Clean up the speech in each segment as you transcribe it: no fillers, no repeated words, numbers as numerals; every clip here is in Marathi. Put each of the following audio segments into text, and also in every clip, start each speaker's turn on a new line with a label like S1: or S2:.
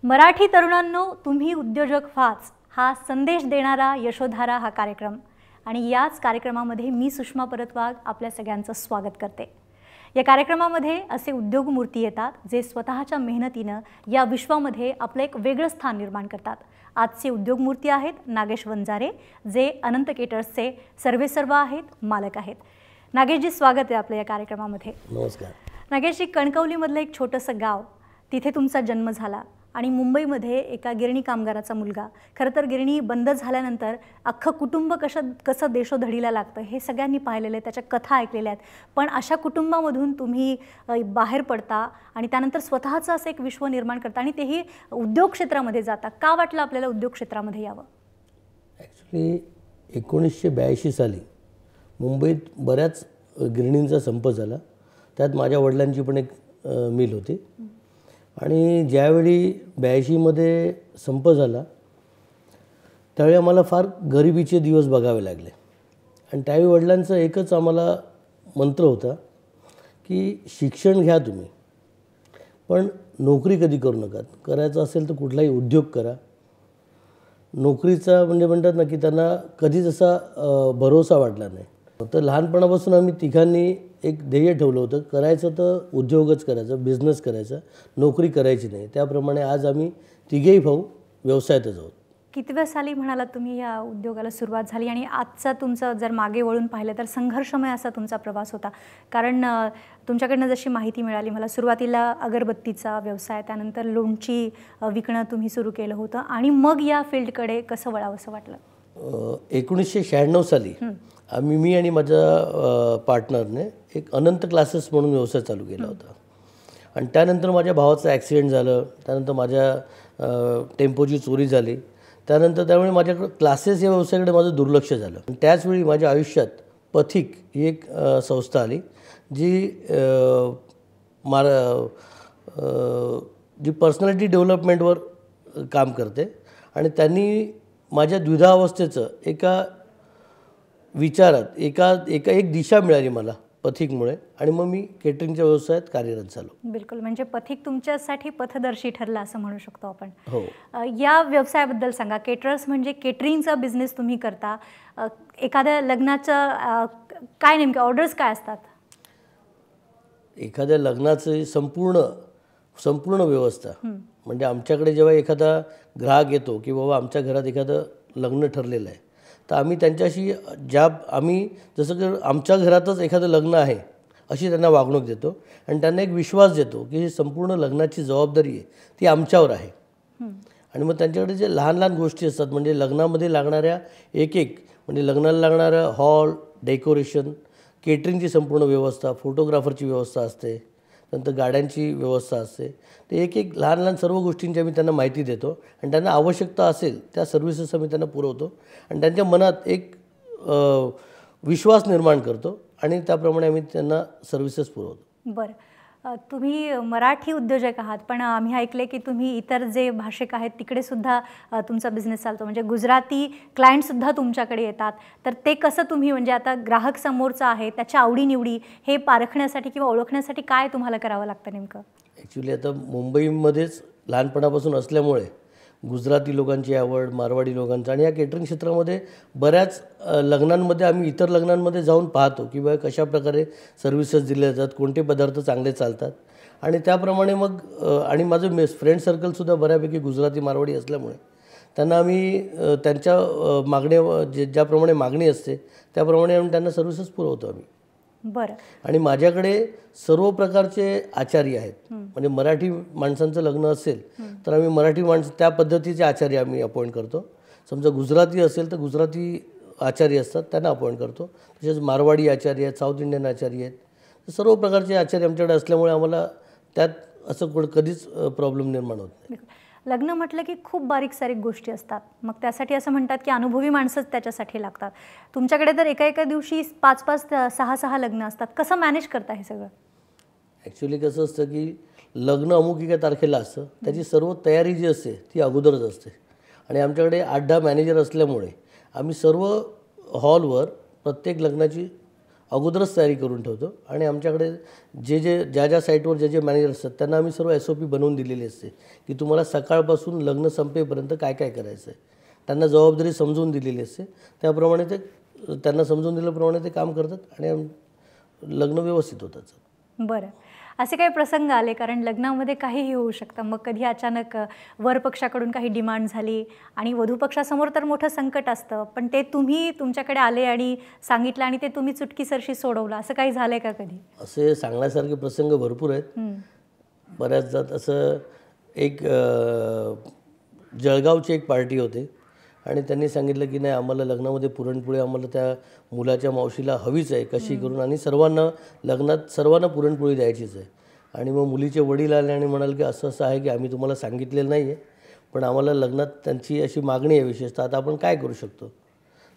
S1: मराठी तरुणांनो, तुम्ही उद्योजक व्हाच हा संदेश देणारा यशोधारा हा कार्यक्रम आणि याच कार्यक्रमामध्ये मी सुषमा परतवाग आपल्या सगळ्यांचं स्वागत करते। या कार्यक्रमामध्ये असे उद्योगमूर्ती येतात जे स्वतःच्या मेहनतीने या विश्वामध्ये आपलं एक वेगळं स्थान निर्माण करतात। आजचे उद्योगमूर्ती आहेत नागेश वंजारे, जे अनंत केटर्सचे सर्वेसर्वा आहेत, मालक आहेत। नागेशजी, स्वागत आहे आपल्या या कार्यक्रमामध्ये।
S2: नमस्कार।
S1: नागेशजी, कणकवलीमधलं एक छोटंसं गाव, तिथे तुमचा जन्म झाला आणि मुंबईमध्ये एका गिरणी कामगाराचा मुलगा। खरं तर गिरणी बंद झाल्यानंतर अख्खं कुटुंब कसं देशोधडीला लागतं हे सगळ्यांनी पाहिलेलं आहे, त्याच्या कथा ऐकलेल्या आहेत। पण अशा कुटुंबामधून तुम्ही बाहेर पडता आणि त्यानंतर स्वतःचं असं एक विश्व निर्माण करता आणि तेही उद्योग क्षेत्रामध्ये जाता। का वाटलं आपल्याला उद्योग क्षेत्रामध्ये यावं?
S2: ॲक्च्युली 1982 साली मुंबईत बऱ्याच गिरणींचा संप झाला। त्यात माझ्या वडिलांची पण एक मिल होती आणि ज्यावेळी 82 मध्ये संप झाला त्यावेळी आम्हाला फार गरिबीचे दिवस बघावे लागले आणि त्यावेळी वडिलांचं एकच आम्हाला मंत्र होता की शिक्षण घ्या तुम्ही, पण नोकरी कधी करू नका। करायचं असेल तर कुठलाही उद्योग करा। नोकरीचा म्हणजे म्हणतात ना की त्यांना कधीच असा भरोसा वाटला नाही। तर लहानपणापासून आम्ही तिघांनी एक ध्येय ठेवलं होतं, करायचं तर उद्योगच करायचा, बिझनेस करायचा, नोकरी करायची नाही। त्याप्रमाणे आज आम्ही तिघेही भाऊ व्यवसायातच आहोत।
S1: कितव्या साली म्हणालात तुम्ही या उद्योगाला सुरुवात झाली आणि आजचा तुमचा जर मागे वळून पाहिलं तर संघर्षमय असा तुमचा प्रवास होता? कारण तुमच्याकडनं जशी माहिती मिळाली मला, सुरुवातीला अगरबत्तीचा व्यवसाय, त्यानंतर लोणची विकणं तुम्ही सुरू केलं होतं आणि मग या फील्डकडे कसं वळावंसं वाटलं?
S2: 1996 साली मी आणि माझ्या पार्टनरने एक अनंत क्लासेस म्हणून व्यवसाय चालू केला होता आणि त्यानंतर माझ्या भावाचं ॲक्सिडेंट झालं, त्यानंतर माझ्या टेम्पोची चोरी झाली, त्यामुळे माझ्याकडे क्लासेस या व्यवसायाकडे माझं दुर्लक्ष झालं। आणि त्याचवेळी माझ्या आयुष्यात पथिक ही एक संस्था आली जी जी पर्सनॅलिटी डेव्हलपमेंटवर काम करते आणि त्यांनी माझ्या द्विधावस्थेचं एका विचारात एक दिशा मिळाली मला पथिकमुळे आणि मग मी केटरिंगच्या व्यवसायात कार्यरत झालो।
S1: बिलकुल, म्हणजे पथिक तुमच्यासाठी पथदर्शी ठरला असं म्हणू शकतो आपण।
S2: हो।
S1: या व्यवसायाबद्दल सांगा। केटरर्स म्हणजे केटरिंगचा बिझनेस तुम्ही करता। एखाद्या लग्नाचं काय नेमके ऑर्डर्स काय असतात?
S2: एखाद्या लग्नाची संपूर्ण व्यवस्था म्हणजे आमच्याकडे जेव्हा एखादा ग्राहक येतो की बाबा आमच्या घरात एखादं लग्न ठरलेलं आहे तर आम्ही त्यांच्याशी आम्ही जसं की आमच्या घरातच एखादं लग्न आहे अशी त्यांना वागणूक देतो आणि त्यांना एक विश्वास देतो की ही संपूर्ण लग्नाची जबाबदारी आहे ती आमच्यावर आहे। आणि मग त्यांच्याकडे जे लहान लहान गोष्टी असतात म्हणजे लग्नामध्ये लागणाऱ्या एक म्हणजे लग्नाला लागणाऱ्या हॉल, डेकोरेशन, केटरिंगची संपूर्ण व्यवस्था, फोटोग्राफरची व्यवस्था असते, नंतर गाड्यांची व्यवस्था असते। ते एक लहान लहान सर्व गोष्टींची आम्ही त्यांना माहिती देतो आणि त्यांना आवश्यकता असेल त्या सर्व्हिसेस आम्ही त्यांना पुरवतो आणि त्यांच्या मनात एक विश्वास निर्माण करतो आणि त्याप्रमाणे आम्ही त्यांना सर्व्हिसेस पुरवतो।
S1: बरं, तुम्ही मराठी उद्योजक आहात, पण आम्ही ऐकले की तुम्ही इतर जे भाषिक आहेत तिकडे सुद्धा तुमचा बिझनेस चालतो, म्हणजे गुजराती क्लायंटसुद्धा तुमच्याकडे येतात। तर ते कसं तुम्ही, म्हणजे आता ग्राहक समोरचा आहे त्याच्या आवडीनिवडी हे पारखण्यासाठी किंवा ओळखण्यासाठी काय तुम्हाला करावं लागतं नेमकं?
S2: ॲक्च्युली आता मुंबईमध्येच लहानपणापासून असल्यामुळे गुजराती लोकांची आवड, मारवाडी लोकांचं, आणि या केटरिंग क्षेत्रामध्ये बऱ्याच लग्नांमध्ये आम्ही इतर लग्नांमध्ये जाऊन पाहतो की बाबा कशाप्रकारे सर्व्हिसेस दिल्या जातात, कोणते पदार्थ चांगले चालतात आणि त्याप्रमाणे मग आणि माझं फ्रेंड सर्कलसुद्धा बऱ्यापैकी गुजराती मारवाडी असल्यामुळे त्यांना आम्ही त्यांच्या ज्याप्रमाणे मागणी असते त्याप्रमाणे आम्ही त्यांना सर्व्हिसेस पुरवतो आम्ही।
S1: बरं।
S2: आणि माझ्याकडे सर्व प्रकारचे आचार्य आहेत, म्हणजे मराठी माणसांचं लग्न असेल तर आम्ही मराठी त्या पद्धतीचे आचार्य आम्ही अपॉइंट करतो। समजा गुजराती असेल तर गुजराती आचार्य असतात त्यांना अपॉइंट करतो। तसेच मारवाडी आचार्य आहेत, साऊथ इंडियन आचार्य आहेत, सर्व प्रकारचे आचार्य आमच्याकडे असल्यामुळे आम्हाला त्यात असं कधीच प्रॉब्लेम निर्माण होत नाही।
S1: लग्न म्हटलं की खूप बारीक सारीक गोष्टी असतात, मग त्यासाठी असं म्हणतात की अनुभवी माणसंच त्याच्यासाठी लागतात। तुमच्याकडे तर एका दिवशी 5-5, 6-6 लग्न असतात, कसं मॅनेज करता हे सगळं?
S2: ॲक्च्युली कसं असतं की लग्न अमुक एका तारखेला असतं, त्याची सर्व तयारी जी असते ती अगोदरच असते आणि आमच्याकडे 8-10 मॅनेजर असल्यामुळे आम्ही सर्व हॉलवर प्रत्येक लग्नाची अगोदरच तयारी करून ठेवतो आणि आमच्याकडे ज्या साईटवर जे मॅनेजर असतात त्यांना आम्ही सर्व SOP बनवून दिलेली असते की तुम्हाला सकाळपासून लग्न संपेपर्यंत काय काय करायचं आहे. त्यांना जबाबदारी समजून दिलेली असते, त्याप्रमाणे ते त्यांना समजून दिल्याप्रमाणे ते काम करतात आणि लग्न व्यवस्थित होतं.
S1: बरं, असे काही प्रसंग आले, कारण लग्नामध्ये काहीही होऊ शकतं, मग कधी अचानक वरपक्षाकडून काही डिमांड झाली आणि वधूपक्षासमोर तर मोठं संकट असतं, पण ते तुम्ही तुमच्याकडे आले आणि सांगितलं आणि ते तुम्ही चुटकीसरशी सोडवलं, असं काही झालंय का कधी?
S2: असे सांगण्यासारखे प्रसंग भरपूर आहेत. बऱ्याचदा असं एक जळगावची एक पार्टी होते आणि त्यांनी सांगितलं की नाही आम्हाला लग्नामध्ये पुरणपोळी आम्हाला त्या मुलाच्या मावशीला हवीच आहे कशी करून, आणि लग्नात सर्वांना पुरणपोळी द्यायचीच आहे. आणि मग मुलीचे वडील आले आणि म्हणाले की असं असं आहे की आम्ही तुम्हाला सांगितलेलं नाही आहे, पण आम्हाला लग्नात त्यांची अशी मागणी आहे विशेषतः, आता आपण काय करू शकतो.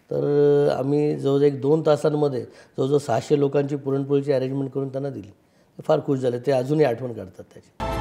S2: तर आम्ही जवळजवळ 1-2 तासांमध्ये जवळजवळ 600 लोकांची पुरणपोळीची अरेंजमेंट करून त्यांना दिली. फार खुश झाले, ते अजूनही आठवण काढतात त्याची.